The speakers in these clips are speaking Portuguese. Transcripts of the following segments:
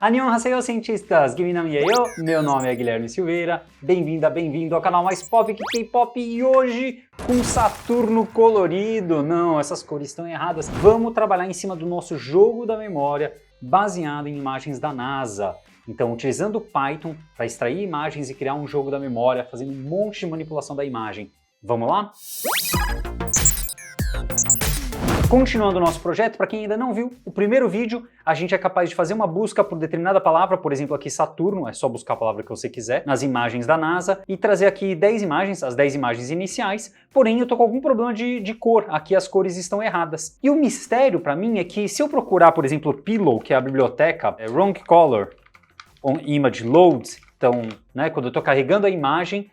Annyeonghaseyo, cientistas! Giminamiyeyo, meu nome é Guilherme Silveira, bem-vinda, bem-vindo ao canal mais pop que K-pop e hoje com Saturno colorido. Não, essas cores estão erradas. Vamos trabalhar em cima do nosso jogo da memória baseado em imagens da NASA. Então, utilizando o Python para extrair imagens e criar um jogo da memória, fazendo um monte de manipulação da imagem. Vamos lá? Continuando o nosso projeto, para quem ainda não viu o primeiro vídeo, a gente é capaz de fazer uma busca por determinada palavra, por exemplo aqui Saturno, é só buscar a palavra que você quiser, nas imagens da NASA, e trazer aqui 10 imagens, as 10 imagens iniciais, porém eu tô com algum problema de cor, aqui as cores estão erradas. E o mistério para mim é que se eu procurar, por exemplo, Pillow, que é a biblioteca, Wrong Color on Image Load, então, né, quando eu tô carregando a imagem,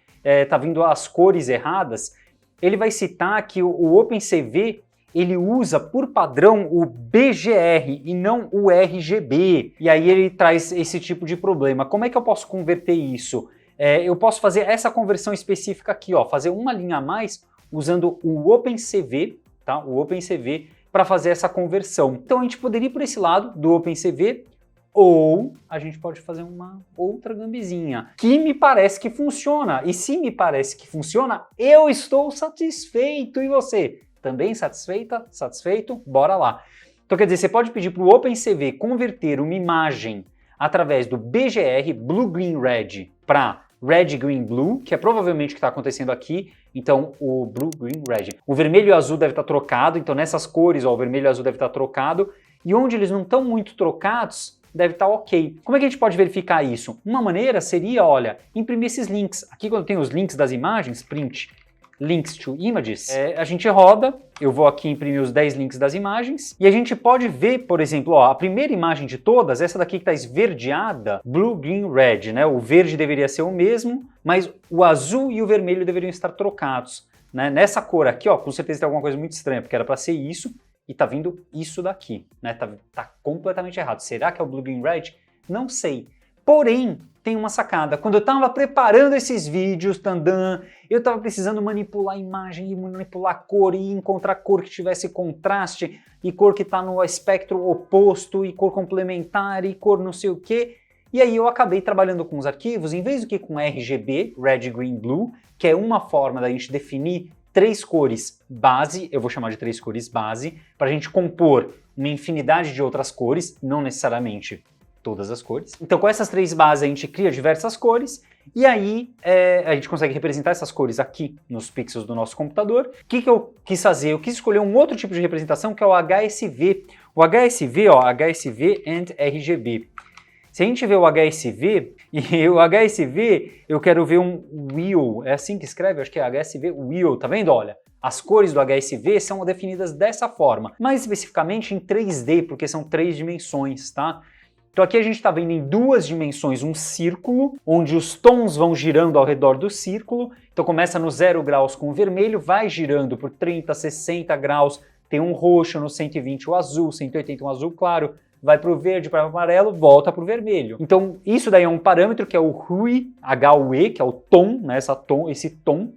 tá vindo as cores erradas, ele vai citar que o OpenCV ele usa por padrão o BGR e não o RGB. E aí ele traz esse tipo de problema. Como é que eu posso converter isso? Eu posso fazer essa conversão específica aqui, ó, fazer uma linha a mais usando o OpenCV, tá? O OpenCV para fazer essa conversão. Então a gente poderia ir por esse lado do OpenCV ou a gente pode fazer uma outra gambizinha que me parece que funciona. E se me parece que funciona, eu estou satisfeito. E você? Também satisfeita? Satisfeito? Bora lá. Então quer dizer, você pode pedir para o OpenCV converter uma imagem através do BGR, Blue Green Red, para Red Green Blue, que é provavelmente o que está acontecendo aqui. Então o Blue Green Red. O vermelho e o azul deve estar trocado, então nessas cores, ó, o vermelho e o azul deve estar trocado. E onde eles não estão muito trocados, deve estar ok. Como é que a gente pode verificar isso? Uma maneira seria, olha, imprimir esses links. Aqui quando tem os links das imagens, print Links to Images, a gente roda, eu vou aqui imprimir os 10 links das imagens, e a gente pode ver, por exemplo, ó, a primeira imagem de todas, essa daqui que está esverdeada, Blue, Green, Red, né? O verde deveria ser o mesmo, mas o azul e o vermelho deveriam estar trocados, né? Nessa cor aqui, ó, com certeza tem alguma coisa muito estranha, porque era para ser isso, e tá vindo isso daqui, né? Tá completamente errado. Será que é o Blue, Green, Red? Não sei. Porém, tem uma sacada. Quando eu estava preparando esses vídeos, eu estava precisando manipular a imagem e manipular a cor e encontrar cor que tivesse contraste e cor que está no espectro oposto e cor complementar e cor não sei o quê. E aí eu acabei trabalhando com os arquivos, em vez do que com RGB, Red, Green, Blue, que é uma forma da gente definir 3 cores base, eu vou chamar de 3 cores base, para a gente compor uma infinidade de outras cores, não necessariamente todas as cores. Então com essas 3 bases a gente cria diversas cores e aí a gente consegue representar essas cores aqui nos pixels do nosso computador. O que eu quis fazer? Eu quis escolher um outro tipo de representação que é o HSV. O HSV, ó, HSV and RGB. Se a gente vê o HSV, e o HSV eu quero ver um wheel, é assim que escreve? Acho que é HSV wheel, tá vendo? Olha, as cores do HSV são definidas dessa forma, mais especificamente em 3D, porque são 3 dimensões, tá? Então aqui a gente está vendo em 2 dimensões um círculo, onde os tons vão girando ao redor do círculo. Então começa no 0 graus com o vermelho, vai girando por 30, 60 graus, tem um roxo, no 120 o azul, 180 um azul claro, vai para o verde, para o amarelo, volta para o vermelho. Então isso daí é um parâmetro que é o HUE, H-U-E, que é o tom, né, esse tom.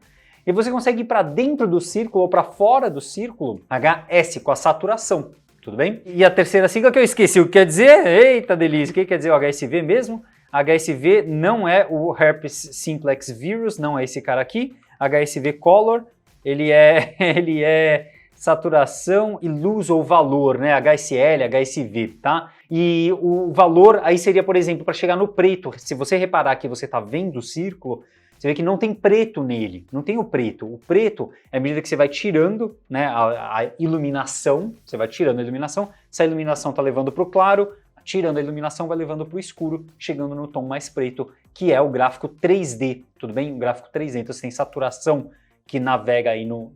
E você consegue ir para dentro do círculo ou para fora do círculo, HS, com a saturação. Tudo bem? E a terceira sigla que eu esqueci o que quer dizer, eita delícia, o que quer dizer o HSV mesmo? HSV não é o Herpes Simplex Virus, não é esse cara aqui. HSV Color, ele é saturação e luz ou valor, né? HSL, HSV, tá? E o valor aí seria, por exemplo, para chegar no preto. Se você reparar que você está vendo o círculo, você vê que não tem preto nele, não tem o preto. O preto é à medida que você vai tirando, né, a iluminação, você vai tirando a iluminação, essa iluminação está levando para o claro, tirando a iluminação vai levando para o escuro, chegando no tom mais preto, que é o gráfico 3D, tudo bem? O gráfico 3D, então você tem saturação que navega aí no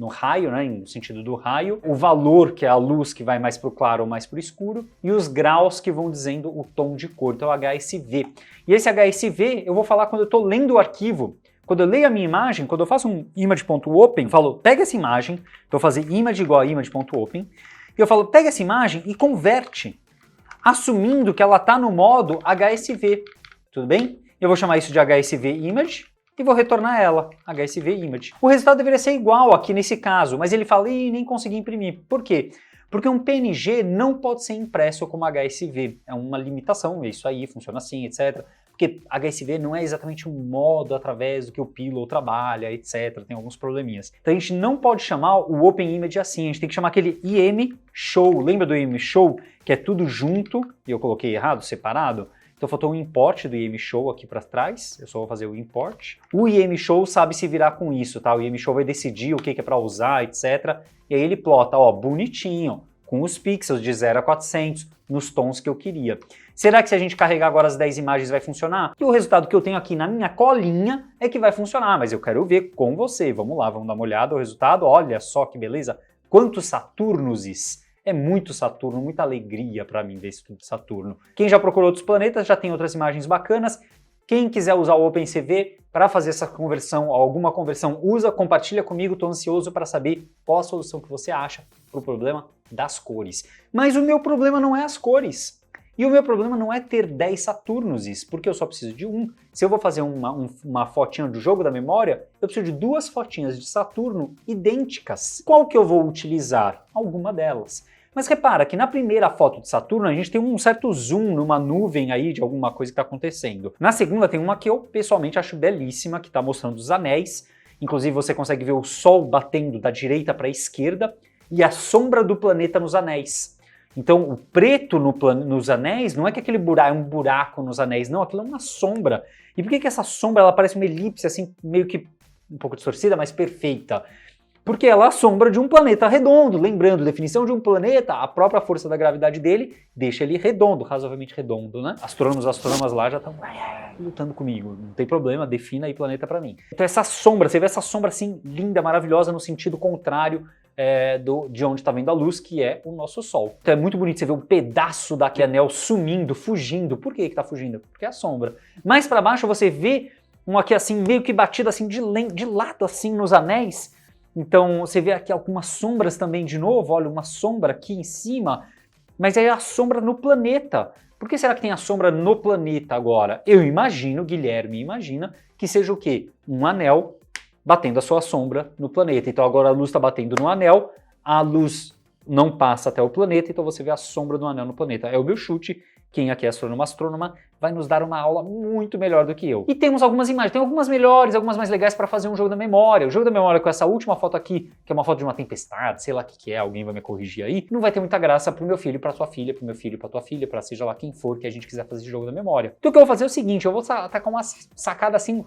raio, né, no sentido do raio, o valor, que é a luz que vai mais para o claro ou mais para o escuro, e os graus que vão dizendo o tom de cor, então é o HSV. E esse HSV eu vou falar quando eu estou lendo o arquivo. Quando eu leio a minha imagem, quando eu faço um image.open, eu falo, pega essa imagem, então eu vou fazer image igual a image.open, e eu falo, pega essa imagem e converte, assumindo que ela está no modo HSV, tudo bem? Eu vou chamar isso de HSV image, e vou retornar ela, HSV image. O resultado deveria ser igual aqui nesse caso, mas ele fala, nem consegui imprimir. Por quê? Porque um PNG não pode ser impresso como HSV, é uma limitação, é isso aí, funciona assim, etc. Porque HSV não é exatamente um modo através do que o Pillow trabalha, etc. Tem alguns probleminhas. Então a gente não pode chamar o OpenImage assim, a gente tem que chamar aquele IM-Show. Lembra do IM-Show? Que é tudo junto, e eu coloquei errado, separado? Então faltou um import do IM-Show aqui para trás, eu só vou fazer o import. O IM-Show sabe se virar com isso, tá? O IM-Show vai decidir o que é para usar, etc. E aí ele plota, ó, bonitinho, com os pixels de 0 a 400, nos tons que eu queria. Será que se a gente carregar agora as 10 imagens vai funcionar? E o resultado que eu tenho aqui na minha colinha é que vai funcionar, mas eu quero ver com você. Vamos lá, vamos dar uma olhada no resultado. Olha só que beleza, quantos Saturnuses. É muito Saturno, muita alegria para mim ver esse tudo de Saturno. Quem já procurou outros planetas já tem outras imagens bacanas. Quem quiser usar o OpenCV para fazer essa conversão, alguma conversão, usa, compartilha comigo, estou ansioso para saber qual a solução que você acha para o problema das cores. Mas o meu problema não é as cores. E o meu problema não é ter 10 Saturnuses, porque eu só preciso de um. Se eu vou fazer uma fotinha do jogo da memória, eu preciso de 2 fotinhas de Saturno idênticas. Qual que eu vou utilizar? Alguma delas. Mas repara que na primeira foto de Saturno a gente tem um certo zoom numa nuvem aí de alguma coisa que está acontecendo. Na segunda tem uma que eu pessoalmente acho belíssima, que está mostrando os anéis. Inclusive você consegue ver o Sol batendo da direita para a esquerda e a sombra do planeta nos anéis. Então o preto nos anéis não é que aquele buraco é um buraco nos anéis, não, aquilo é uma sombra. E por que essa sombra ela parece uma elipse assim, meio que um pouco distorcida, mas perfeita? Porque ela é a sombra de um planeta redondo. Lembrando, definição de um planeta, a própria força da gravidade dele deixa ele redondo, razoavelmente redondo, né? Astrônomas lá já estão lutando comigo. Não tem problema, defina aí planeta pra mim. Então essa sombra, você vê essa sombra assim, linda, maravilhosa, no sentido contrário de onde está vindo a luz, que é o nosso Sol. Então é muito bonito você ver um pedaço daquele anel sumindo, fugindo. Por que está fugindo? Porque é a sombra. Mais para baixo você vê um aqui assim, meio que batido assim de lado assim nos anéis. Então você vê aqui algumas sombras também de novo, olha uma sombra aqui em cima, mas é a sombra no planeta. Por que será que tem a sombra no planeta agora? Eu imagino, Guilherme imagina, que seja o quê? Um anel batendo a sua sombra no planeta. Então agora a luz está batendo no anel, a luz não passa até o planeta, então você vê a sombra do anel no planeta. É o meu chute. Quem aqui é astrônoma vai nos dar uma aula muito melhor do que eu. E temos algumas imagens, tem algumas melhores, algumas mais legais para fazer um jogo da memória. O jogo da memória com essa última foto aqui, que é uma foto de uma tempestade, sei lá o que é, alguém vai me corrigir aí, não vai ter muita graça pro meu filho, pra sua filha, pro meu filho, pra tua filha, pra seja lá quem for que a gente quiser fazer de jogo da memória. Então o que eu vou fazer é o seguinte, eu vou atacar uma sacada assim,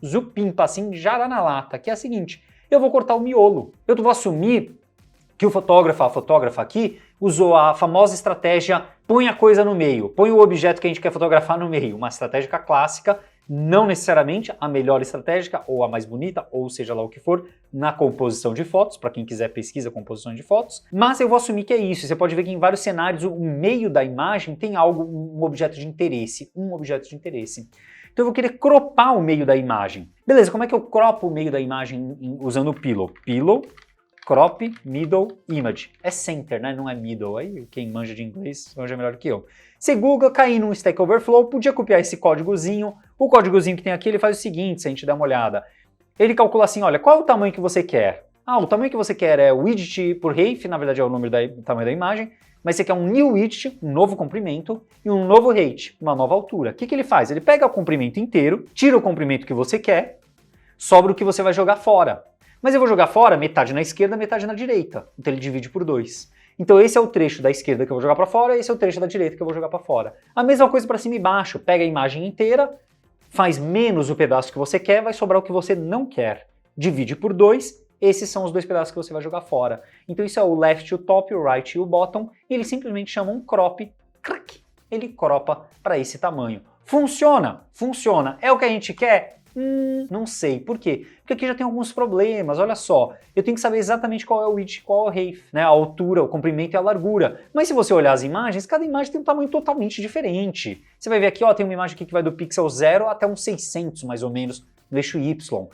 zupimpa, assim, já lá na lata, que é a seguinte, eu vou cortar o miolo. Eu vou assumir que o fotógrafo, a fotógrafa aqui, usou a famosa estratégia põe a coisa no meio, põe o objeto que a gente quer fotografar no meio, uma estratégia clássica, não necessariamente a melhor estratégia, ou a mais bonita, ou seja lá o que for, na composição de fotos, para quem quiser pesquisa composição de fotos, mas eu vou assumir que é isso. Você pode ver que em vários cenários o meio da imagem tem algo, um objeto de interesse, Então eu vou querer cropar o meio da imagem. Beleza, como é que eu cropo o meio da imagem usando o Pillow? Pillow, crop, middle, image. É center, né? Não é middle. Aí quem manja de inglês manja melhor que eu. Você Google, cair num Stack Overflow, podia copiar esse códigozinho. O códigozinho que tem aqui, ele faz o seguinte, se a gente der uma olhada. Ele calcula assim, olha, qual é o tamanho que você quer? Ah, o tamanho que você quer é width por height, na verdade é o número do tamanho da imagem, mas você quer um new width, um novo comprimento, e um novo height, uma nova altura. O que ele faz? Ele pega o comprimento inteiro, tira o comprimento que você quer, sobra o que você vai jogar fora. Mas eu vou jogar fora metade na esquerda, metade na direita. Então ele divide por 2. Então esse é o trecho da esquerda que eu vou jogar para fora, esse é o trecho da direita que eu vou jogar para fora. A mesma coisa para cima e baixo. Pega a imagem inteira, faz menos o pedaço que você quer, vai sobrar o que você não quer. Divide por 2, esses são os 2 pedaços que você vai jogar fora. Então isso é o left, o top, o right e o bottom, e ele simplesmente chama um crop, crack, ele cropa para esse tamanho. Funciona? Funciona. É o que a gente quer? Não sei. Por quê? Porque aqui já tem alguns problemas, olha só. Eu tenho que saber exatamente qual é o width, qual é o height, né? A altura, o comprimento e a largura. Mas se você olhar as imagens, cada imagem tem um tamanho totalmente diferente. Você vai ver aqui, ó, tem uma imagem aqui que vai do pixel 0 até uns 600, mais ou menos, no eixo Y.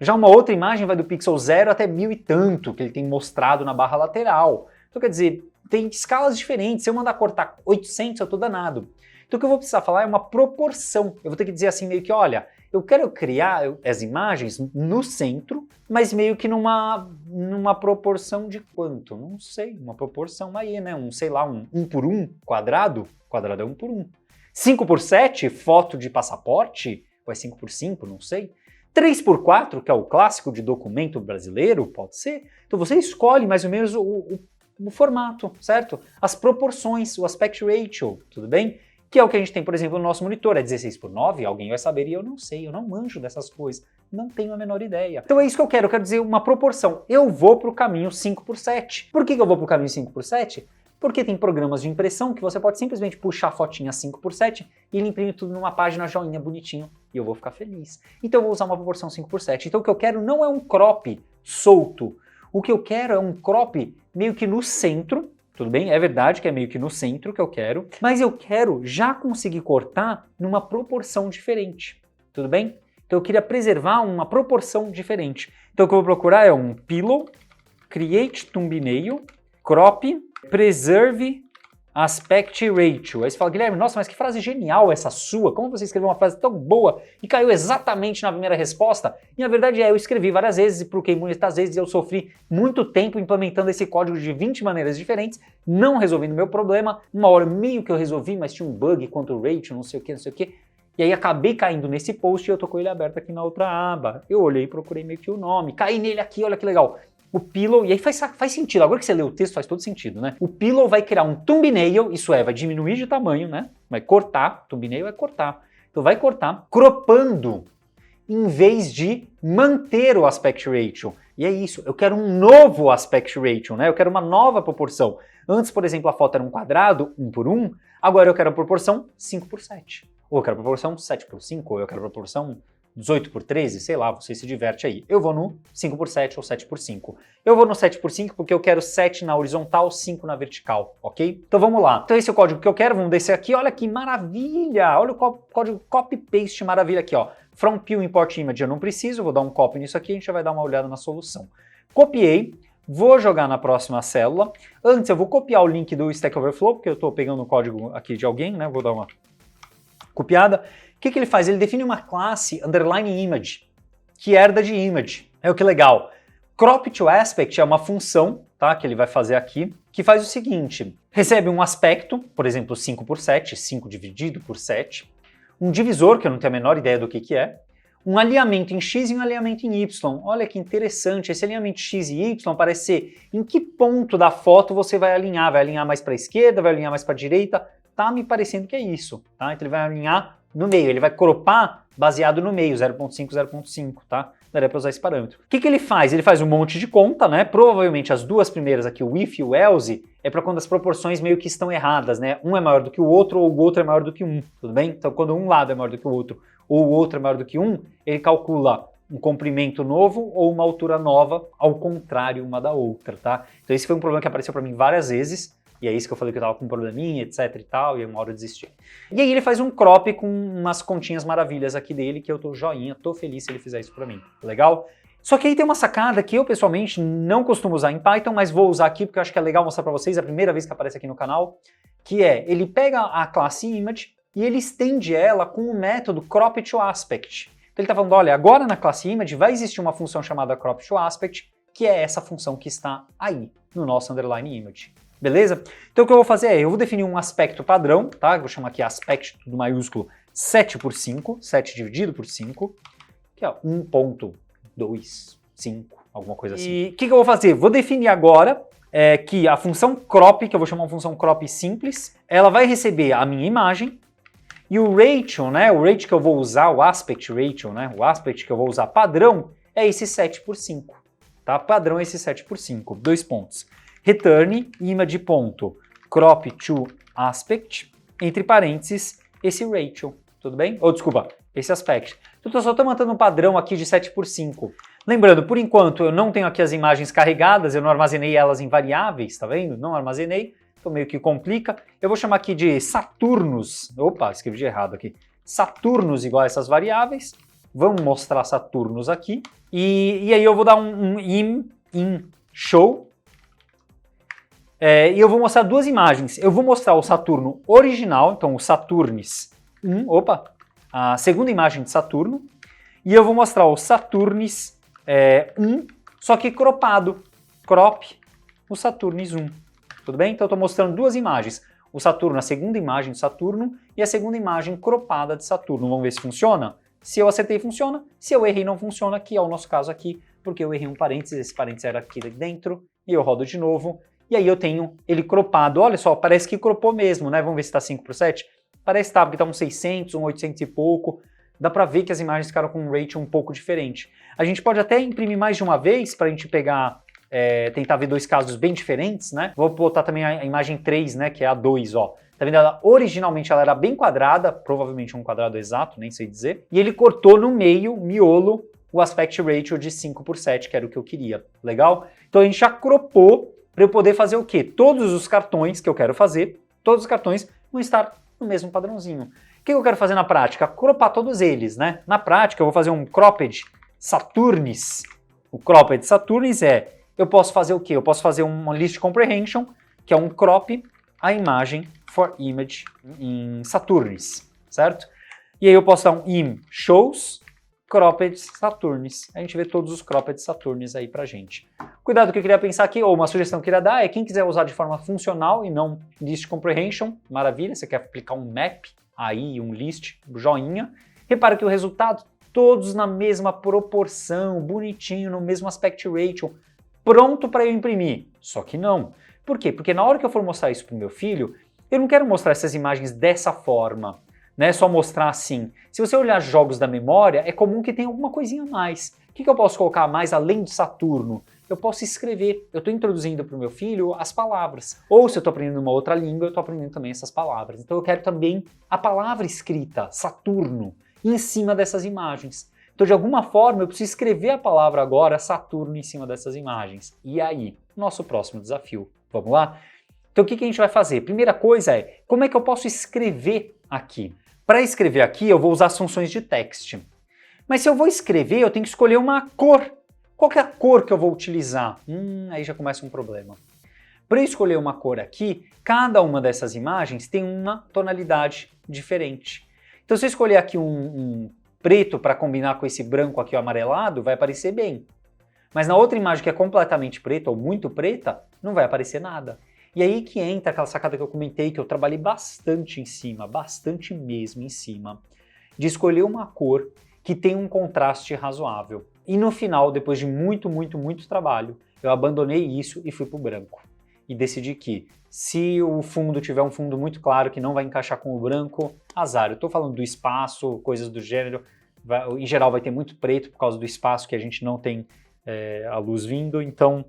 Já uma outra imagem vai do pixel 0 até 1000 e tanto, que ele tem mostrado na barra lateral. Então quer dizer, tem escalas diferentes. Se eu mandar cortar 800, eu tô danado. Então o que eu vou precisar falar é uma proporção. Eu vou ter que dizer assim meio que, olha, eu quero criar as imagens no centro, mas meio que numa proporção de quanto? Não sei, uma proporção aí, né? Sei lá, um 1 por 1 quadrado é 1 por 1. 5 por 7, foto de passaporte, ou é 5 por 5, não sei. 3 por 4, que é o clássico de documento brasileiro, pode ser. Então você escolhe mais ou menos o formato, certo? As proporções, o aspect ratio, tudo bem? Que é o que a gente tem, por exemplo, no nosso monitor, é 16 por 9, alguém vai saber e eu não sei, eu não manjo dessas coisas, não tenho a menor ideia. Então é isso que eu quero dizer uma proporção. Eu vou para o caminho 5 por 7. Por que eu vou para o caminho 5 por 7? Porque tem programas de impressão que você pode simplesmente puxar a fotinha 5 por 7 e ele imprime tudo numa página joinha bonitinho e eu vou ficar feliz. Então eu vou usar uma proporção 5 por 7. Então o que eu quero não é um crop solto, o que eu quero é um crop meio que no centro. Tudo bem? É verdade que é meio que no centro que eu quero, mas eu quero já conseguir cortar numa proporção diferente. Tudo bem? Então eu queria preservar uma proporção diferente. Então o que eu vou procurar é um pillow, create thumbnail, crop, preserve aspect ratio. Aí você fala, Guilherme, nossa, mas que frase genial essa sua, como você escreveu uma frase tão boa e caiu exatamente na primeira resposta? E na verdade eu escrevi várias vezes e procurei muitas vezes e eu sofri muito tempo implementando esse código de 20 maneiras diferentes, não resolvendo o meu problema. Uma hora meio que eu resolvi, mas tinha um bug quanto o ratio, não sei o que. E aí acabei caindo nesse post e eu tô com ele aberto aqui na outra aba. Eu olhei e procurei meio que o nome, caí nele aqui, olha que legal. O pillow, e aí faz sentido, agora que você lê o texto faz todo sentido, né? O pillow vai criar um thumbnail, isso é, vai diminuir de tamanho, né? Vai cortar, thumbnail vai cortar. Então vai cortar, cropando, em vez de manter o aspect ratio. E é isso, eu quero um novo aspect ratio, né? Eu quero uma nova proporção. Antes, por exemplo, a foto era um quadrado, 1 por 1, agora eu quero a proporção 5 por 7. Ou eu quero a proporção 7 por 5, ou eu quero a proporção 18 por 13, sei lá, você se diverte aí. Eu vou no 5 por 7 ou 7 por 5. Eu vou no 7 por 5 porque eu quero 7 na horizontal, 5 na vertical, ok? Então vamos lá. Então esse é o código que eu quero, vamos descer aqui, olha que maravilha! Olha o código copy-paste maravilha aqui, ó. From Peel Import Image eu não preciso, vou dar um copy nisso aqui, a gente já vai dar uma olhada na solução. Copiei, vou jogar na próxima célula. Antes eu vou copiar o link do Stack Overflow, porque eu estou pegando o código aqui de alguém, né? Vou dar uma copiada. O que ele faz? Ele define uma classe underline image, que herda de image. É o que legal. Crop to aspect é uma função, tá, que ele vai fazer aqui, que faz o seguinte, recebe um aspecto, por exemplo, 5 por 7, 5 dividido por 7, um divisor, que eu não tenho a menor ideia do que é, um alinhamento em X e um alinhamento em Y. Olha que interessante, esse alinhamento X e Y parece ser em que ponto da foto você vai alinhar mais para a esquerda, vai alinhar mais para a direita, tá me parecendo que é isso, tá? Então ele vai alinhar no meio, ele vai cropar baseado no meio, 0.5, 0.5, tá? Daria para usar esse parâmetro. O que ele faz? Ele faz um monte de conta, né? Provavelmente as duas primeiras aqui, o if e o else, é para quando as proporções meio que estão erradas, né? Um é maior do que o outro ou o outro é maior do que um, tudo bem? Então quando um lado é maior do que o outro ou o outro é maior do que um, ele calcula um comprimento novo ou uma altura nova ao contrário uma da outra, tá? Então esse foi um problema que apareceu para mim várias vezes. E é isso que eu falei que eu tava com um probleminha, etc e tal, e uma hora eu desisti. E aí ele faz um crop com umas continhas maravilhas aqui dele, que eu tô joinha, tô feliz se ele fizer isso pra mim. Legal? Só que aí tem uma sacada que eu pessoalmente não costumo usar em Python, mas vou usar aqui porque eu acho que é legal mostrar pra vocês, é a primeira vez que aparece aqui no canal, que é, ele pega a classe image e ele estende ela com o método crop to aspect. Então ele tá falando, olha, agora na classe image vai existir uma função chamada crop to aspect, que é essa função que está aí, no nosso underline image. Beleza? Então o que eu vou fazer é, eu vou definir um aspecto padrão, tá? Eu vou chamar aqui aspect, tudo maiúsculo, 7 por 5, 7 dividido por 5, que é 1.25, alguma coisa assim. E o que eu vou fazer? Vou definir agora que a função crop, que eu vou chamar uma função crop simples, ela vai receber a minha imagem, e o ratio, né? O ratio que eu vou usar, o aspect ratio, né? O aspect que eu vou usar padrão é esse 7 por 5, tá? Padrão é esse 7 por 5, 2 pontos. Return image.crop to aspect, entre parênteses, esse ratio, tudo bem? Ou desculpa, esse aspect. Então eu só estou mantendo um padrão aqui de 7 por 5. Lembrando, por enquanto eu não tenho aqui as imagens carregadas, eu não armazenei elas em variáveis, tá vendo? Não armazenei, então meio que complica. Eu vou chamar aqui de Saturnos, opa, escrevi de errado aqui. Saturnos igual a essas variáveis, vamos mostrar Saturnos aqui, e aí eu vou dar um in show, E eu vou mostrar duas imagens. Eu vou mostrar o Saturno original, então o Saturnis 1, a segunda imagem de Saturno, e eu vou mostrar o Saturnis 1, só que cropado, o Saturnis 1, tudo bem? Então eu estou mostrando duas imagens, o Saturno, a segunda imagem de Saturno, e a segunda imagem cropada de Saturno. Vamos ver se funciona? Se eu acertei, funciona. Se eu errei, não funciona, que é o nosso caso aqui, porque eu errei um parênteses, esse parênteses era aqui dentro, e eu rodo de novo, e aí eu tenho ele cropado. Olha só, parece que cropou mesmo, né? Vamos ver se está 5:7. Parece que tá, porque tá uns 600, uns 800 e pouco. Dá para ver que as imagens ficaram com um ratio um pouco diferente. A gente pode até imprimir mais de uma vez para a gente pegar, tentar ver dois casos bem diferentes, né? Vou botar também a imagem 3, né, que é a 2, ó. Tá vendo? Originalmente ela era bem quadrada, provavelmente um quadrado exato, nem sei dizer. E ele cortou no meio, miolo, o aspect ratio de 5:7, que era o que eu queria. Legal? Então a gente já cropou para eu poder fazer o quê? Todos os cartões que eu quero fazer, todos os cartões vão estar no mesmo padrãozinho. O que eu quero fazer na prática? Cropar todos eles, né? Na prática eu vou fazer um cropped Saturnis. O cropped Saturnis eu posso fazer o quê? Eu posso fazer uma list comprehension, que é um crop a imagem for image em Saturnis, certo? E aí eu posso dar um im shows cropped Saturnis. A gente vê todos os cropped Saturnis aí pra gente. Cuidado que eu queria pensar aqui, ou uma sugestão que eu queria dar, é quem quiser usar de forma funcional e não list comprehension, maravilha, você quer aplicar um map, aí um list, joinha. Repara que o resultado, todos na mesma proporção, bonitinho, no mesmo aspect ratio, pronto para eu imprimir. Só que não. Por quê? Porque na hora que eu for mostrar isso pro meu filho, eu não quero mostrar essas imagens dessa forma, né? Só mostrar assim. Se você olhar jogos da memória, é comum que tenha alguma coisinha a mais. O que eu posso colocar a mais além de Saturno? Eu posso escrever. Eu estou introduzindo para o meu filho as palavras. Ou se eu estou aprendendo uma outra língua, eu estou aprendendo também essas palavras. Então eu quero também a palavra escrita, Saturno, em cima dessas imagens. Então de alguma forma eu preciso escrever a palavra agora, Saturno, em cima dessas imagens. E aí? Nosso próximo desafio. Vamos lá? Então o que a gente vai fazer? Primeira coisa é, como é que eu posso escrever aqui? Para escrever aqui eu vou usar as funções de text. Mas se eu vou escrever, eu tenho que escolher uma cor. Qual que é a cor que eu vou utilizar? Aí já começa um problema. Para eu escolher uma cor aqui, cada uma dessas imagens tem uma tonalidade diferente. Então se eu escolher aqui um preto para combinar com esse branco aqui amarelado, vai aparecer bem. Mas na outra imagem que é completamente preta ou muito preta, não vai aparecer nada. E aí que entra aquela sacada que eu comentei, que eu trabalhei bastante em cima, bastante mesmo em cima, de escolher uma cor que tem um contraste razoável. E no final, depois de muito trabalho, eu abandonei isso e fui para o branco. E decidi que, se o fundo tiver um fundo muito claro que não vai encaixar com o branco, azar. Eu estou falando do espaço, coisas do gênero, em geral vai ter muito preto por causa do espaço que a gente não tem a luz vindo, então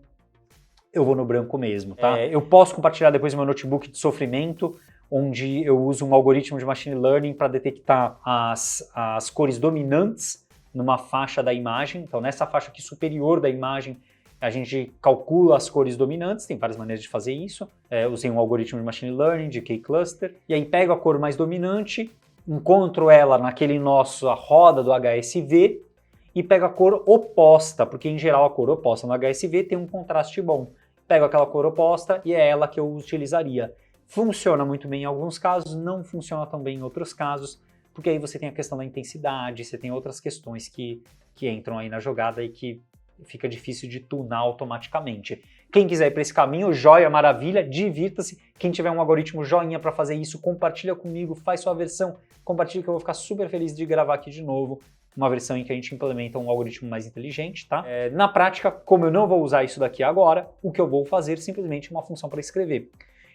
eu vou no branco mesmo, tá? Eu posso compartilhar depois o meu notebook de sofrimento, onde eu uso um algoritmo de machine learning para detectar as cores dominantes numa faixa da imagem. Então nessa faixa aqui superior da imagem, a gente calcula as cores dominantes, tem várias maneiras de fazer isso. Usei um algoritmo de machine learning, de K-cluster, e aí pego a cor mais dominante, encontro ela naquele nossa roda do HSV, e pego a cor oposta, porque em geral a cor oposta no HSV tem um contraste bom. Pego aquela cor oposta e é ela que eu utilizaria. Funciona muito bem em alguns casos, não funciona tão bem em outros casos, porque aí você tem a questão da intensidade, você tem outras questões que entram aí na jogada e que fica difícil de tunar automaticamente. Quem quiser ir para esse caminho, joia, maravilha, divirta-se. Quem tiver um algoritmo joinha para fazer isso, compartilha comigo, faz sua versão, compartilha que eu vou ficar super feliz de gravar aqui de novo uma versão em que a gente implementa um algoritmo mais inteligente, tá? Na prática, como eu não vou usar isso daqui agora, o que eu vou fazer é simplesmente uma função para escrever.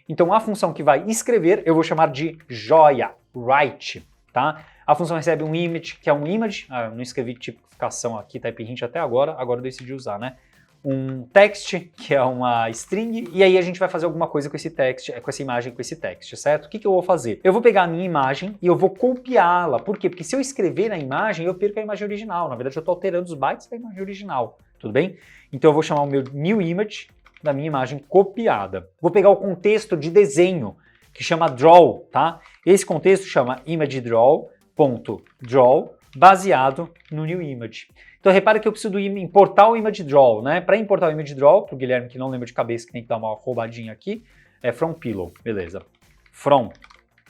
Então a função que vai escrever eu vou chamar de joia, write, tá? A função recebe um image, que é um image, eu não escrevi tipificação aqui, type hint até agora eu decidi usar, né? Um text, que é uma string, e aí a gente vai fazer alguma coisa com esse text, com essa imagem, com esse text, certo? O que eu vou fazer? Eu vou pegar a minha imagem e eu vou copiá-la. Por quê? Porque se eu escrever na imagem, eu perco a imagem original. Na verdade, eu estou alterando os bytes da imagem original, tudo bem? Então eu vou chamar o meu new image da minha imagem copiada. Vou pegar o contexto de desenho, que chama draw, tá? Esse contexto chama imageDraw.draw, baseado no new image. Então repara que eu preciso importar o image draw, né? Para importar o image draw, para o Guilherme que não lembra de cabeça, que tem que dar uma roubadinha aqui, é from pillow, beleza. From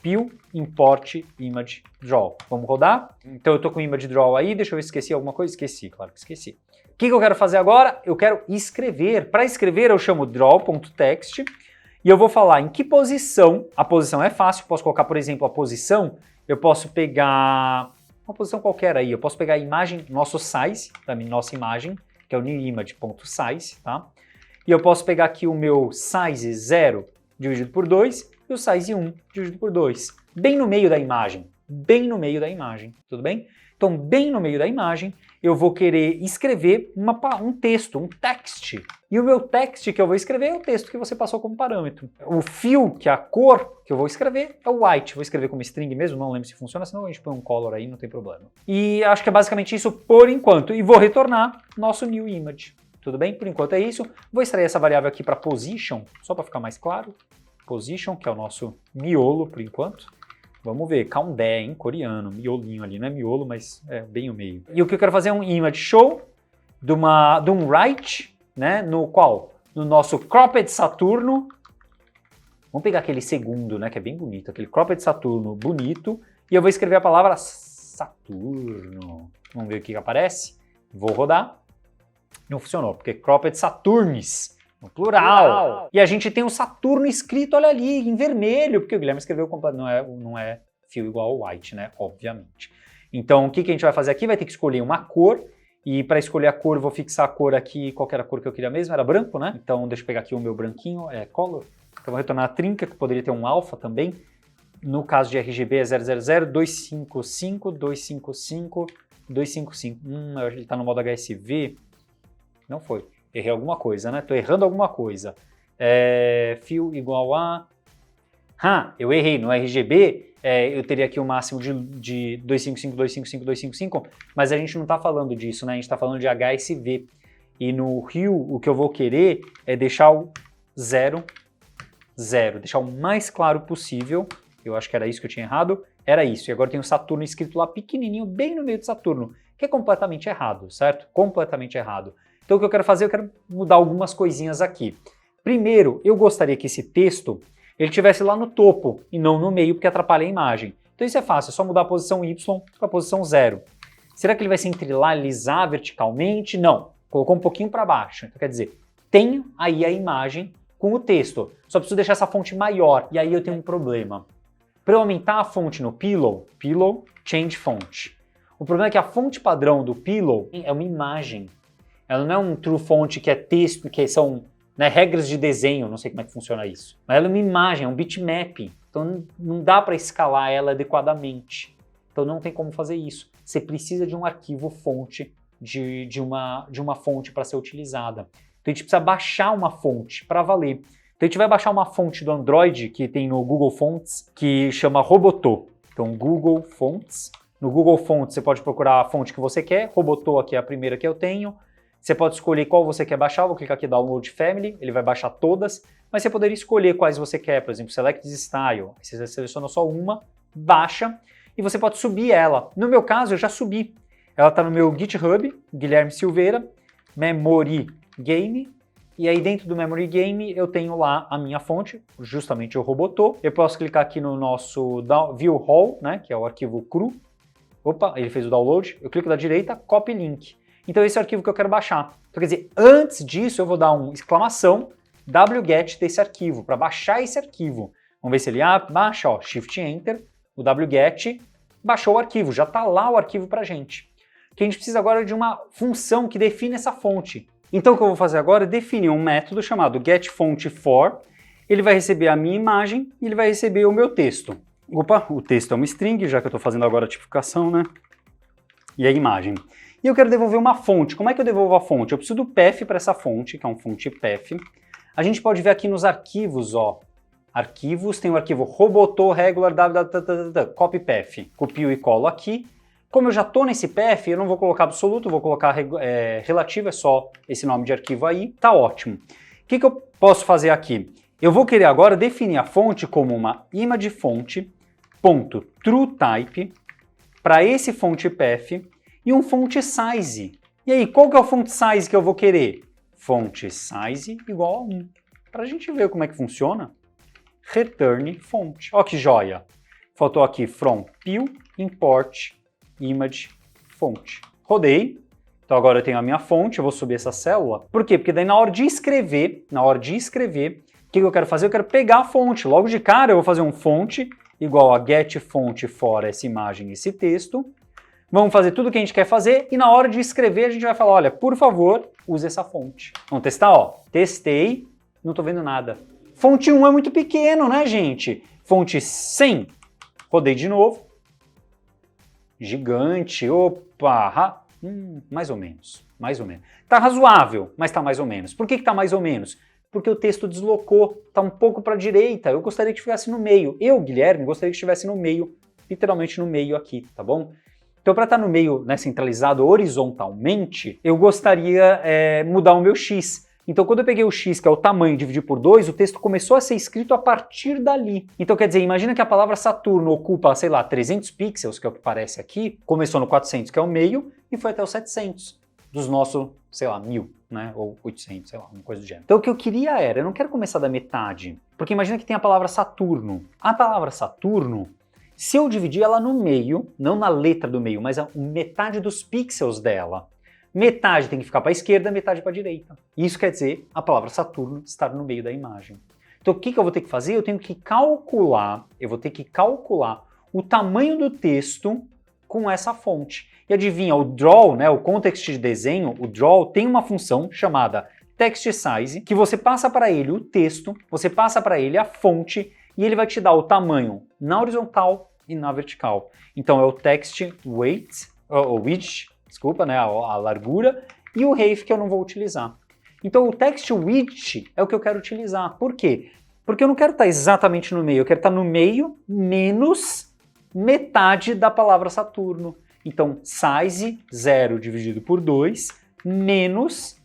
pill import image draw. Vamos rodar? Então eu tô com o image draw aí, deixa eu ver se esqueci alguma coisa. Esqueci, claro que esqueci. O que eu quero fazer agora? Eu quero escrever. Para escrever eu chamo draw.text e eu vou falar em que posição. A posição é fácil, posso colocar, por exemplo, a posição. Eu posso pegar uma posição qualquer aí. Eu posso pegar a imagem, nosso size, da nossa imagem, que é o newimage.size, tá? E eu posso pegar aqui o meu size 0 dividido por 2 e o size 1 dividido por 2. Bem no meio da imagem. Bem no meio da imagem, tudo bem? Então, bem no meio da imagem, eu vou querer escrever um texto, um text. E o meu text que eu vou escrever é o texto que você passou como parâmetro. O fio, que é a cor que eu vou escrever, é o white. Vou escrever como string mesmo, não lembro se funciona, senão a gente põe um color aí, não tem problema. E acho que é basicamente isso por enquanto. E vou retornar nosso new image. Tudo bem? Por enquanto é isso. Vou extrair essa variável aqui para position, só para ficar mais claro. Position, que é o nosso miolo por enquanto. Vamos ver, kaunde em coreano, miolinho ali, não é miolo, mas é bem o meio. E o que eu quero fazer é um image show de um write, né, no qual? No nosso cropped Saturno. Vamos pegar aquele segundo, né, que é bem bonito, aquele cropped Saturno bonito, e eu vou escrever a palavra Saturno. Vamos ver o que aparece. Vou rodar. Não funcionou, porque cropped Saturnis, no plural. E a gente tem o Saturno escrito, olha ali, em vermelho, porque o Guilherme escreveu, não é fio igual ao white, né, obviamente. Então, o que a gente vai fazer aqui? Vai ter que escolher uma cor, e para escolher a cor, eu vou fixar a cor aqui, qual era a cor que eu queria mesmo, era branco, né? Então, deixa eu pegar aqui o meu branquinho, é color. Então, eu vou retornar a trinca, que poderia ter um alfa também. No caso de RGB é 000255255 255. Ele está no modo HSV. Não foi. Errei alguma coisa, né? Tô errando alguma coisa. Fio igual a... eu errei. No RGB, eu teria aqui o máximo de 255, 255, 255, mas a gente não tá falando disso, né? A gente tá falando de HSV. E no Hue, o que eu vou querer é deixar o 0, 0. Deixar o mais claro possível. Eu acho que era isso que eu tinha errado. Era isso. E agora tem o Saturno escrito lá pequenininho, bem no meio do Saturno, que é completamente errado, certo? Completamente errado. Então o que eu quero fazer, eu quero mudar algumas coisinhas aqui. Primeiro, eu gostaria que esse texto ele estivesse lá no topo e não no meio, porque atrapalha a imagem. Então isso é fácil, é só mudar a posição Y para a posição 0. Será que ele vai se entrelaçar verticalmente? Não, colocou um pouquinho para baixo. Então quer dizer, tenho aí a imagem com o texto, só preciso deixar essa fonte maior, e aí eu tenho um problema. Para eu aumentar a fonte no Pillow, Change Font. O problema é que a fonte padrão do Pillow é uma imagem. Ela não é um true font que é texto, que são, né, regras de desenho, não sei como é que funciona isso. Mas ela é uma imagem, é um bitmap. Então não dá para escalar ela adequadamente. Então não tem como fazer isso. Você precisa de um arquivo fonte, de uma fonte para ser utilizada. Então a gente precisa baixar uma fonte para valer. Então a gente vai baixar uma fonte do Android que tem no Google Fonts, que chama Robotô. Então Google Fonts. No Google Fonts você pode procurar a fonte que você quer. Robotô aqui é a primeira que eu tenho. Você pode escolher qual você quer baixar, vou clicar aqui Download Family, ele vai baixar todas, mas você poderia escolher quais você quer, por exemplo, Select Style, você seleciona só uma, baixa, e você pode subir ela. No meu caso, eu já subi. Ela está no meu GitHub, Guilherme Silveira, Memory Game, e aí dentro do Memory Game eu tenho lá a minha fonte, justamente o Robotô. Eu posso clicar aqui no nosso View All, né, que é o arquivo cru. Opa, ele fez o download. Eu clico da direita, Copy Link. Então esse é o arquivo que eu quero baixar. Então quer dizer, antes disso eu vou dar um exclamação wget desse arquivo, para baixar esse arquivo. Vamos ver se ele baixa, ó, Shift Enter, o wget baixou o arquivo, já está lá o arquivo para a gente. O que a gente precisa agora é de uma função que define essa fonte. Então o que eu vou fazer agora é definir um método chamado getFontFor, ele vai receber a minha imagem e ele vai receber o meu texto. Opa, o texto é uma string, já que eu estou fazendo agora a tipificação, né? E a imagem. E eu quero devolver uma fonte. Como é que eu devolvo a fonte? Eu preciso do path para essa fonte, que é um fonte path. A gente pode ver aqui nos arquivos, ó. Arquivos, tem o arquivo robotô regular copy path. Copio e colo aqui. Como eu já estou nesse path, eu não vou colocar absoluto, vou colocar relativo, é só esse nome de arquivo aí. Tá ótimo. O que eu posso fazer aqui? Eu vou querer agora definir a fonte como uma imageFont.TrueType para esse font path e um font size. E aí, qual que é o font size que eu vou querer? Font size igual a 1. Para a gente ver como é que funciona, return font. Ó que joia! Faltou aqui from peel, import, image, font. Rodei. Então agora eu tenho a minha fonte, eu vou subir essa célula. Por quê? Porque daí na hora de escrever, o que eu quero fazer? Eu quero pegar a fonte. Logo de cara eu vou fazer um font igual a get font for essa imagem, esse texto. Vamos fazer tudo o que a gente quer fazer e na hora de escrever a gente vai falar, olha, por favor, use essa fonte. Vamos testar, ó. Testei, não estou vendo nada. Fonte 1 é muito pequeno, né, gente? Fonte 100, rodei de novo. Gigante, opa, mais ou menos, mais ou menos. Tá razoável, mas tá mais ou menos. Por que tá mais ou menos? Porque o texto deslocou, tá um pouco para a direita. Eu gostaria que estivesse no meio. Eu, Guilherme, gostaria que estivesse no meio, literalmente no meio aqui, tá bom? Então, para estar no meio, né, centralizado horizontalmente, eu gostaria mudar o meu x. Então, quando eu peguei o x, que é o tamanho, dividir por 2, o texto começou a ser escrito a partir dali. Então, quer dizer, imagina que a palavra Saturno ocupa, sei lá, 300 pixels, que é o que parece aqui, começou no 400, que é o meio, e foi até os 700, dos nossos, sei lá, 1000, né, ou 800, sei lá, uma coisa do gênero. Então, o que eu queria eu não quero começar da metade, porque imagina que tem a palavra Saturno. A palavra Saturno, se eu dividir ela no meio, não na letra do meio, mas a metade dos pixels dela, metade tem que ficar para a esquerda, metade para a direita. Isso quer dizer a palavra Saturno estar no meio da imagem. Então o que eu vou ter que fazer? Eu tenho que calcular, o tamanho do texto com essa fonte. E adivinha, o draw, né, o context de desenho, o draw tem uma função chamada text size, que você passa para ele o texto, você passa para ele a fonte, e ele vai te dar o tamanho na horizontal e na vertical. Então é o text width, desculpa, né, a largura, e o height que eu não vou utilizar. Então o text width é o que eu quero utilizar. Por quê? Porque eu não quero estar exatamente no meio, eu quero estar no meio menos metade da palavra Saturno. Então size 0 dividido por 2 menos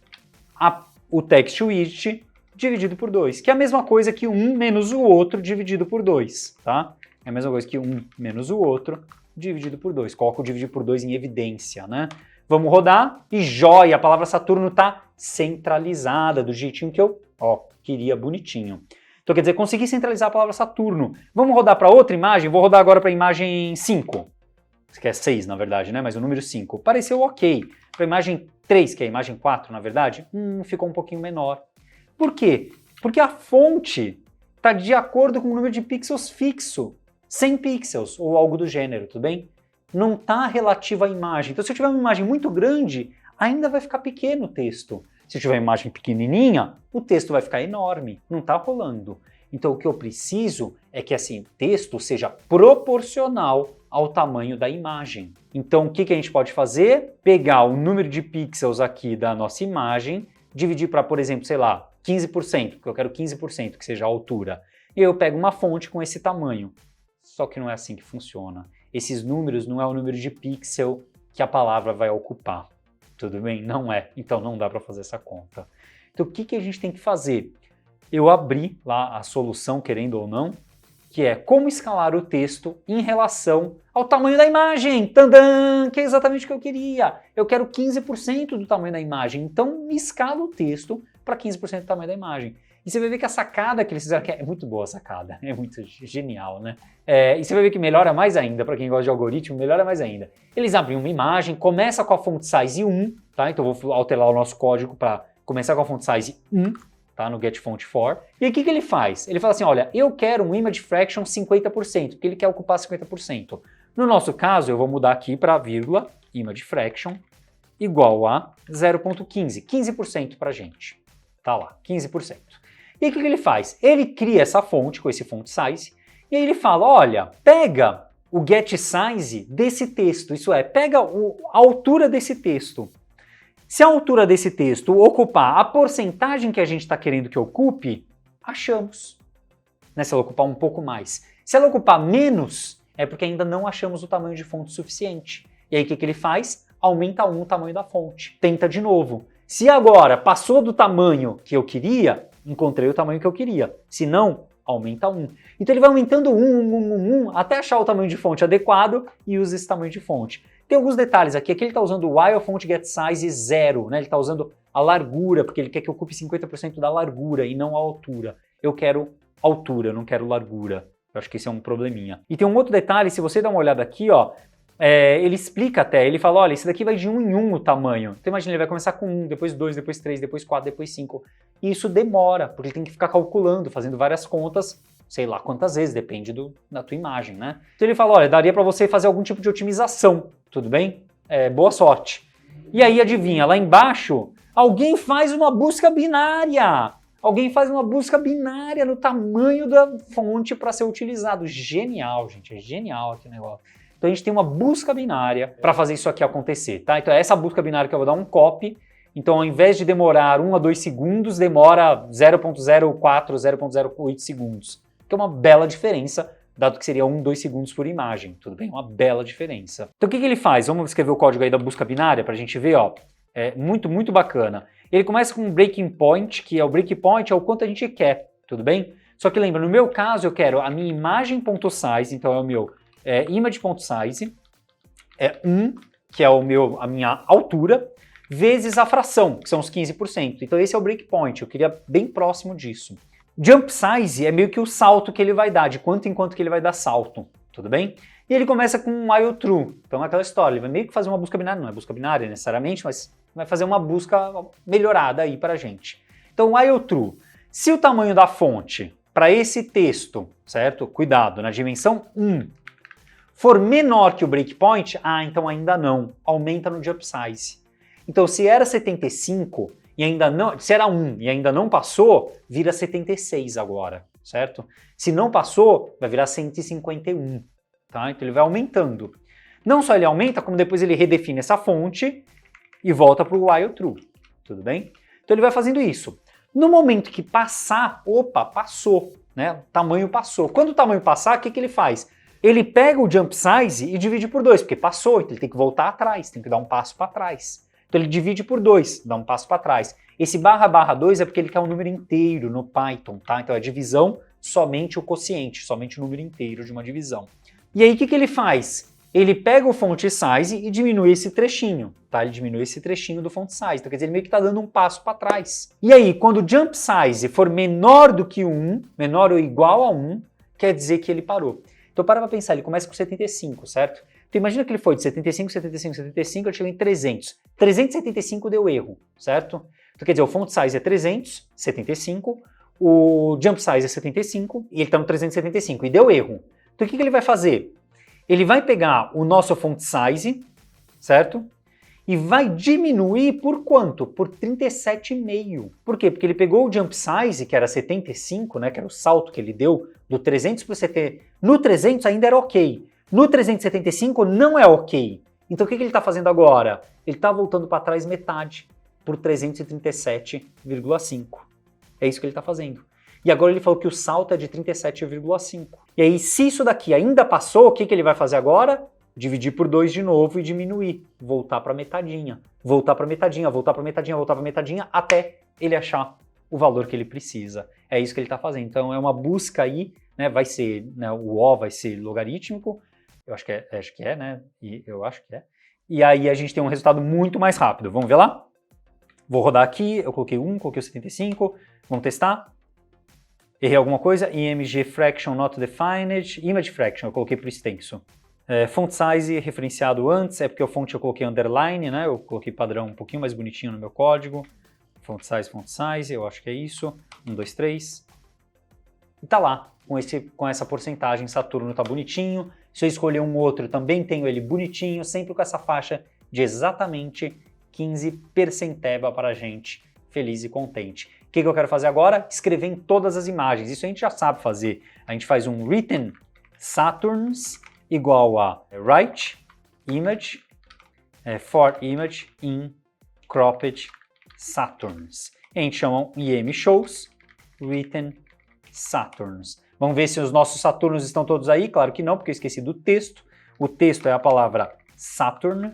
o text width dividido por 2, que é a mesma coisa que 1 menos o outro dividido por 2, tá? É a mesma coisa que 1 menos o outro dividido por 2. Coloco o dividir por 2 em evidência, né? Vamos rodar e joia, a palavra Saturno está centralizada, do jeitinho que eu queria, bonitinho. Então quer dizer, consegui centralizar a palavra Saturno. Vamos rodar para outra imagem? Vou rodar agora para a imagem 5, que é 6 na verdade, né? Mas o número 5. Pareceu ok. Para a imagem 3, que é a imagem 4 na verdade, ficou um pouquinho menor. Por quê? Porque a fonte está de acordo com o número de pixels fixo, 100 pixels ou algo do gênero, tudo bem? Não está relativo à imagem. Então se eu tiver uma imagem muito grande, ainda vai ficar pequeno o texto. Se eu tiver uma imagem pequenininha, o texto vai ficar enorme. Não está rolando. Então o que eu preciso é que assim, o texto seja proporcional ao tamanho da imagem. Então o que a gente pode fazer? Pegar o número de pixels aqui da nossa imagem, dividir para, por exemplo, sei lá, 15%, porque eu quero 15% que seja a altura. E eu pego uma fonte com esse tamanho. Só que não é assim que funciona. Esses números não é o número de pixel que a palavra vai ocupar. Tudo bem? Não é. Então não dá para fazer essa conta. Então o que a gente tem que fazer? Eu abri lá a solução, querendo ou não, que é como escalar o texto em relação ao tamanho da imagem. Tandã! Que é exatamente o que eu queria. Eu quero 15% do tamanho da imagem. Então me escala o texto para 15% do tamanho da imagem. E você vai ver que a sacada que eles fizeram, que é muito boa a sacada, é muito genial, né? E você vai ver que melhora mais ainda, para quem gosta de algoritmo, melhora mais ainda. Eles abrem uma imagem, começa com a font size 1, tá? Então eu vou alterar o nosso código para começar com a font size 1, tá? No get font for. E aí o que ele faz? Ele fala assim, olha, eu quero um image fraction 50%, porque ele quer ocupar 50%. No nosso caso, eu vou mudar aqui para vírgula, image fraction, igual a 0.15, 15% para a gente. Tá lá, 15%. E aí o que ele faz? Ele cria essa fonte com esse font size e aí ele fala, olha, pega o get size desse texto, isso é, pega a altura desse texto. Se a altura desse texto ocupar a porcentagem que a gente está querendo que ocupe, achamos. Né, se ela ocupar um pouco mais. Se ela ocupar menos, é porque ainda não achamos o tamanho de fonte suficiente. E aí o que ele faz? Aumenta o tamanho da fonte. Tenta de novo. Se agora passou do tamanho que eu queria, encontrei o tamanho que eu queria. Se não, aumenta 1. Então ele vai aumentando 1, até achar o tamanho de fonte adequado e usa esse tamanho de fonte. Tem alguns detalhes aqui, aqui ele está usando o while font get size 0, né? Ele está usando a largura, porque ele quer que ocupe 50% da largura e não a altura. Eu quero altura, eu não quero largura. Eu acho que esse é um probleminha. E tem um outro detalhe, se você dá uma olhada aqui, ó, ele explica até, ele fala, olha, esse daqui vai de 1 em 1 o tamanho. Então imagina, ele vai começar com 1, depois 2, depois 3, depois 4, depois 5. E isso demora, porque ele tem que ficar calculando, fazendo várias contas, sei lá quantas vezes, depende da tua imagem, né? Então ele fala, olha, daria para você fazer algum tipo de otimização, tudo bem? Boa sorte. E aí, adivinha, lá embaixo, alguém faz uma busca binária. Alguém faz uma busca binária no tamanho da fonte para ser utilizado. Genial, gente, é genial aqui o negócio. Então a gente tem uma busca binária para fazer isso aqui acontecer, tá? Então é essa busca binária que eu vou dar um copy. Então ao invés de demorar 1 a 2 segundos, demora 0.04, 0.08 segundos. Que é uma bela diferença, dado que seria 1, 2 segundos por imagem. Tudo bem? Uma bela diferença. Então o que ele faz? Vamos escrever o código aí da busca binária para a gente ver, ó. É muito, muito bacana. Ele começa com um breaking point, que é o breakpoint, é o quanto a gente quer, tudo bem? Só que lembra, no meu caso eu quero a minha imagem.size, então é o meu image.size, 1, que é a minha altura, vezes a fração, que são os 15%. Então esse é o breakpoint, eu queria bem próximo disso. Jump size é meio que o salto que ele vai dar, de quanto em quanto que ele vai dar salto, tudo bem? E ele começa com um while true, então é aquela história, ele vai meio que fazer uma busca binária, não é busca binária necessariamente, mas vai fazer uma busca melhorada aí pra gente. Então while true, se o tamanho da fonte para esse texto, certo? Cuidado, na dimensão 1, for menor que o breakpoint, então ainda não, aumenta no jump size. Então se era 75 e ainda não, se era 1 e ainda não passou, vira 76 agora, certo? Se não passou, vai virar 151, tá? Então ele vai aumentando. Não só ele aumenta, como depois ele redefine essa fonte e volta para o while true, tudo bem? Então ele vai fazendo isso. No momento que passar, opa, passou, né? O tamanho passou. Quando o tamanho passar, o que ele faz? Ele pega o jump size e divide por 2, porque passou, então ele tem que voltar atrás, tem que dar um passo para trás. Então ele divide por 2, dá um passo para trás. Esse //2 é porque ele quer um número inteiro no Python, tá? Então é divisão, somente o quociente, somente o número inteiro de uma divisão. E aí o que ele faz? Ele pega o font size e diminui esse trechinho, tá? Ele diminui esse trechinho do font size, então quer dizer, ele meio que está dando um passo para trás. E aí, quando o jump size for menor do que 1, menor ou igual a 1, quer dizer que ele parou. Então para pensar, ele começa com 75, certo? Então imagina que ele foi de 75, 75, 75, ele chegou em 300. 375 deu erro, certo? Então quer dizer, o font size é 375, o jump size é 75 e ele está no 375 e deu erro. Então o que ele vai fazer? Ele vai pegar o nosso font size, certo? E vai diminuir por quanto? Por 37,5. Por quê? Porque ele pegou o jump size, que era 75, né, que era o salto que ele deu, do 300 para o 70. No 300 ainda era ok. No 375 não é ok. Então o que ele está fazendo agora? Ele está voltando para trás metade, por 337,5. É isso que ele está fazendo. E agora ele falou que o salto é de 37,5. E aí, se isso daqui ainda passou, o que ele vai fazer agora? Dividir por 2 de novo e diminuir. Voltar para metadinha. Voltar para metadinha, voltar para metadinha, voltar para metadinha, até ele achar o valor que ele precisa. É isso que ele está fazendo. Então é uma busca aí, né? Vai ser, né, o O vai ser logarítmico. Eu acho que é, né? E eu acho que é. E aí a gente tem um resultado muito mais rápido. Vamos ver lá? Vou rodar aqui, eu coloquei 1, coloquei o 75. Vamos testar? Errei alguma coisa? IMG fraction not defined. Image fraction, eu coloquei por extenso. Font size referenciado antes, é porque o font eu coloquei underline, né? Eu coloquei padrão um pouquinho mais bonitinho no meu código. Font size, eu acho que é isso. 1, 2, 3. E tá lá, com essa porcentagem, Saturno tá bonitinho. Se eu escolher um outro, também tenho ele bonitinho, sempre com essa faixa de exatamente 15% para a gente, feliz e contente. O que eu quero fazer agora? Escrever em todas as imagens. Isso a gente já sabe fazer. A gente faz um written Saturns igual a write image for image in cropped Saturns. A gente chama im shows written Saturns. Vamos ver se os nossos Saturnos estão todos aí. Claro que não, porque eu esqueci do texto. O texto é a palavra Saturn.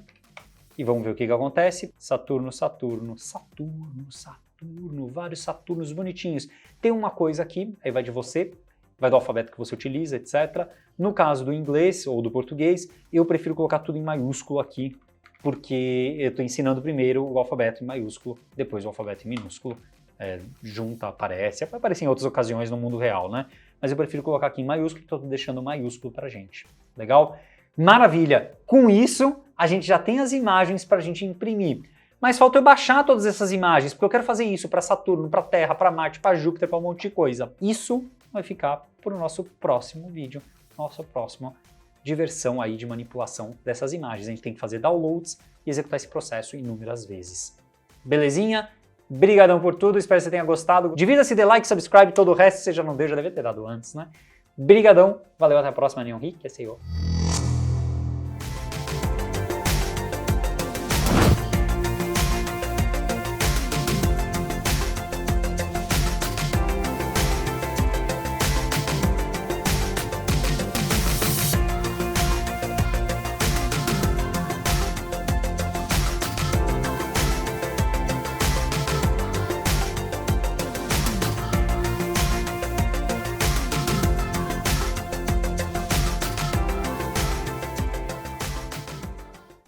E vamos ver o que acontece. Saturno, Saturno, Saturno, Saturno, vários Saturnos bonitinhos. Tem uma coisa aqui, aí vai de você. vai do alfabeto que você utiliza, etc. No caso do inglês ou do português, eu prefiro colocar tudo em maiúsculo aqui, porque eu estou ensinando primeiro o alfabeto em maiúsculo, depois o alfabeto em minúsculo. Junta, aparece, vai aparecer em outras ocasiões no mundo real, né? Mas eu prefiro colocar aqui em maiúsculo, estou deixando maiúsculo pra gente. Legal? Maravilha! Com isso, a gente já tem as imagens para a gente imprimir. Mas falta eu baixar todas essas imagens, porque eu quero fazer isso para Saturno, para Terra, para Marte, para Júpiter, para um monte de coisa. Isso vai ficar para o nosso próximo vídeo, nossa próxima diversão aí de manipulação dessas imagens. A gente tem que fazer downloads e executar esse processo inúmeras vezes. Belezinha? Brigadão por tudo, espero que você tenha gostado. Divida-se, dê like, subscribe, todo o resto você já não deu, já deve ter dado antes, né? Brigadão, valeu, até a próxima, Neon Rick, esse é eu.